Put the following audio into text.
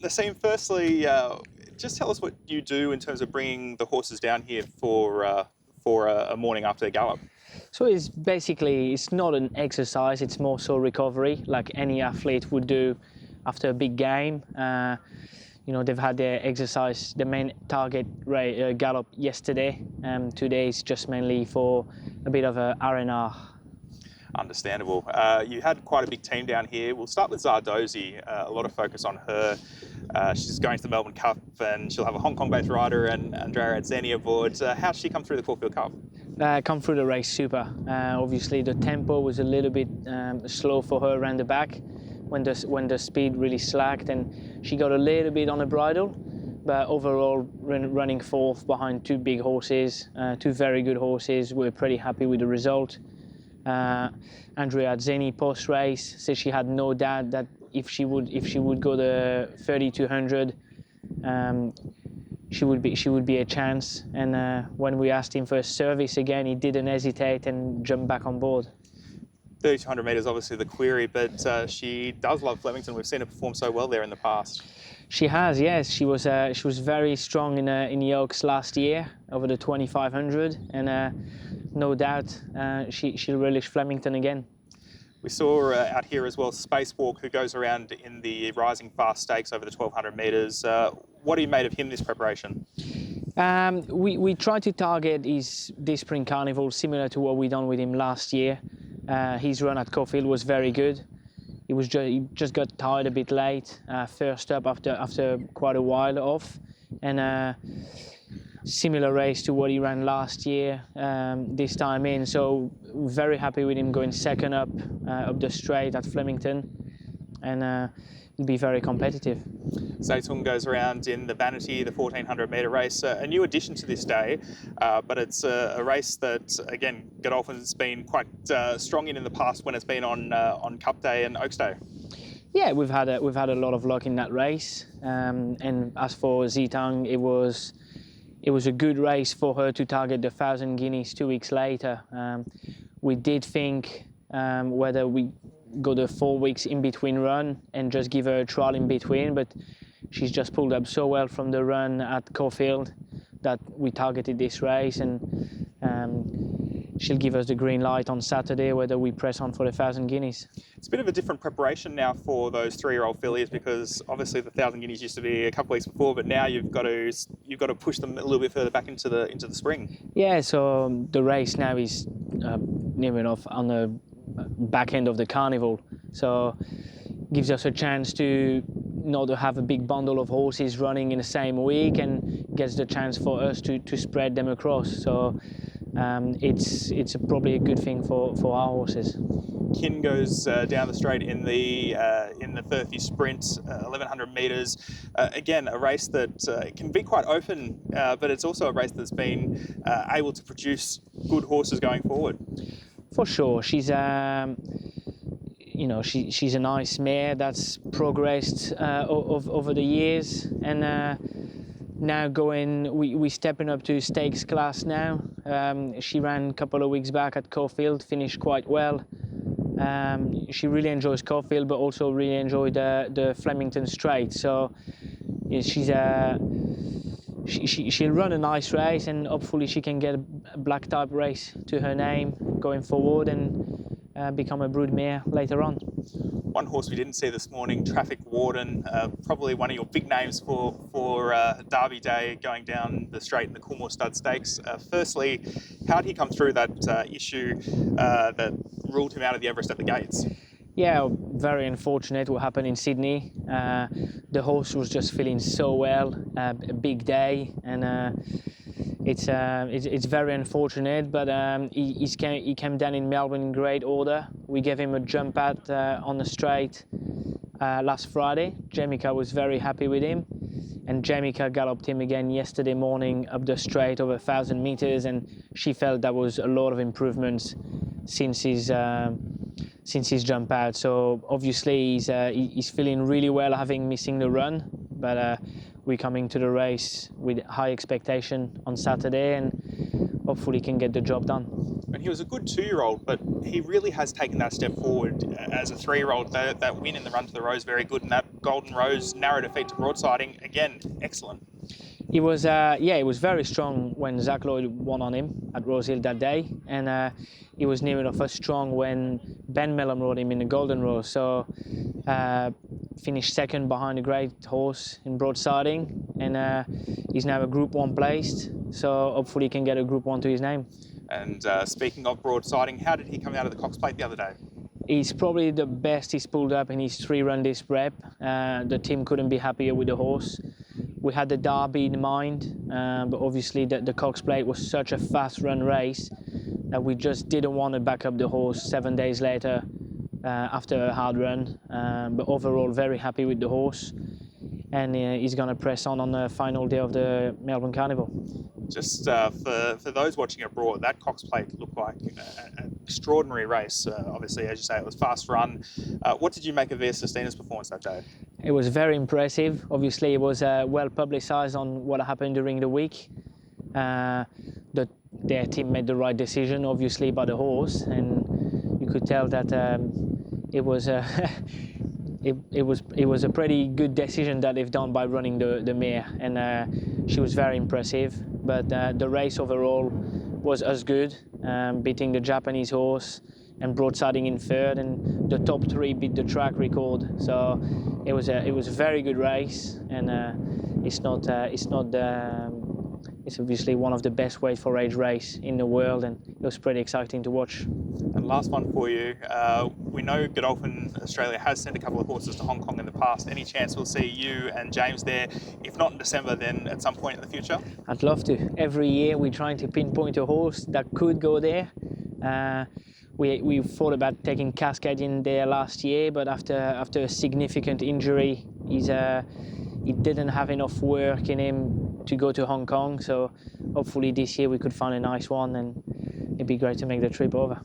Nacim, firstly, just tell us what you do in terms of bringing the horses down here for a morning after the gallop. So it's not an exercise, it's more so recovery, like any athlete would do after a big game. They've had their exercise, the main target gallop yesterday. Today is just mainly for a bit of a R&R. Understandable. You had quite a big team down here. We'll start with Zardozi. A lot of focus on her. She's going to the Melbourne Cup and she'll have a Hong Kong-based rider and Andrea Azzeni aboard. How'd she come through the Caulfield Cup? Come through the race super. Obviously the tempo was a little bit slow for her around the back when the speed really slacked, and she got a little bit on the bridle, but overall running fourth behind two big horses, two very good horses. We're pretty happy with the result. Andrea Azzeni post-race said she had no doubt that if she would go the 3200, she would be a chance. And when we asked him for a service again, he didn't hesitate and jumped back on board. 3200 metres, obviously the query, but she does love Flemington. We've seen her perform so well there in the past. She has, yes. She was very strong in the Oaks last year over the 2500, and no doubt she'll relish Flemington again. We saw out here as well Spacewalk, who goes around in the Rising Fast Stakes over the 1200 metres. What have you made of him this preparation? We tried to target this spring carnival similar to what we done with him last year. His run at Caulfield was very good. He just got tired a bit late, first up after quite a while off, and similar race to what he ran last year this time in. So very happy with him going second up the straight at Flemington, and he'll be very competitive. Zaytun goes around in the Vanity, the 1400 metre race, a new addition to this day, but it's a race that, again, Godolphin's been quite strong in the past when it's been on Cup Day and Oaks Day. Yeah, we've had a lot of luck in that race, and as for Zitang, it was a good race for her to target the 1,000 guineas 2 weeks later. We did think whether we go the 4 weeks in between run and just give her a trial in between, but she's just pulled up so well from the run at Caulfield that we targeted this race, and she'll give us the green light on Saturday whether we press on for the 1,000 guineas. It's a bit of a different preparation now for those 3-year-old fillies, because obviously the 1,000 guineas used to be a couple of weeks before, but now you've got to push them a little bit further back into the spring. Yeah, so the race now is near enough on the back end of the carnival, so gives us a chance to not have a big bundle of horses running in the same week, and gets the chance for us to spread them across. So it's probably a good thing for our horses. Kin goes down the straight in the 30 sprint, 1100 metres. Again, a race that can be quite open, but it's also a race that's been able to produce good horses going forward. For sure, she's a nice mare that's progressed over the years, and now we're stepping up to stakes class now. She ran a couple of weeks back at Caulfield, finished quite well. She really enjoys Caulfield, but also really enjoyed the Flemington Straight. So yeah, she'll run a nice race, and hopefully she can get a black type race to her name going forward, and become a broodmare later on. One horse we didn't see this morning, Traffic Warden, probably one of your big names for Derby Day, going down the straight in the Coolmore Stud Stakes. Firstly, how did he come through that issue that ruled him out of the Everest at the gates? Yeah, very unfortunate what happened in Sydney. The horse was just feeling so well, a big day, and it's very unfortunate, but he came down in Melbourne in great order. We gave him a jump out on the straight last Friday. Jamaica was very happy with him, and Jamaica galloped him again yesterday morning up the straight over 1,000 metres, and she felt that was a lot of improvements since his jump out. So obviously he's feeling really well, having missing the run, but we're coming to the race with high expectation on Saturday, and hopefully can get the job done. And he was a good 2-year-old, but he really has taken that step forward as a 3-year-old. That win in the Run to the Rose, very good, and that Golden Rose, narrow defeat to Broadsiding. Again, excellent. He was, he was very strong when Zach Lloyd won on him at Rosehill that day, and he was near enough as strong when Ben Mellon rode him in the Golden Rose. So finished second behind a great horse in Broadsiding, and he's now a Group 1 placed. So hopefully he can get a Group 1 to his name. And speaking of Broadsiding, how did he come out of the Cox Plate the other day? He's probably the best he's pulled up in his 3-run disc prep. The team couldn't be happier with the horse. We had the Derby in mind, but obviously the Cox Plate was such a fast-run race that we just didn't want to back up the horse 7 days later after a hard run. But overall, very happy with the horse, and he's going to press on the final day of the Melbourne Carnival. Just for those watching abroad, that Cox Plate looked like an extraordinary race. Obviously, as you say, it was fast run. What did you make of Via Sistina's performance that day? It was very impressive. Obviously, it was well publicised on what happened during the week. Their team made the right decision, obviously, about the horse, and you could tell that it was a pretty good decision that they've done by running the mare, and she was very impressive. But the race overall was as good, beating the Japanese horse and Broadsiding in third, and the top 3 beat the track record. So it was a very good race, and it's obviously one of the best weight for age race in the world, and it was pretty exciting to watch. And last one for you. We know Godolphin Australia has sent a couple of horses to Hong Kong in the past. Any chance we'll see you and James there? If not in December, then at some point in the future? I'd love to. Every year we're trying to pinpoint a horse that could go there. We thought about taking Cascade in there last year, but after a significant injury, he didn't have enough work in him to go to Hong Kong. So hopefully this year we could find a nice one, and it'd be great to make the trip over.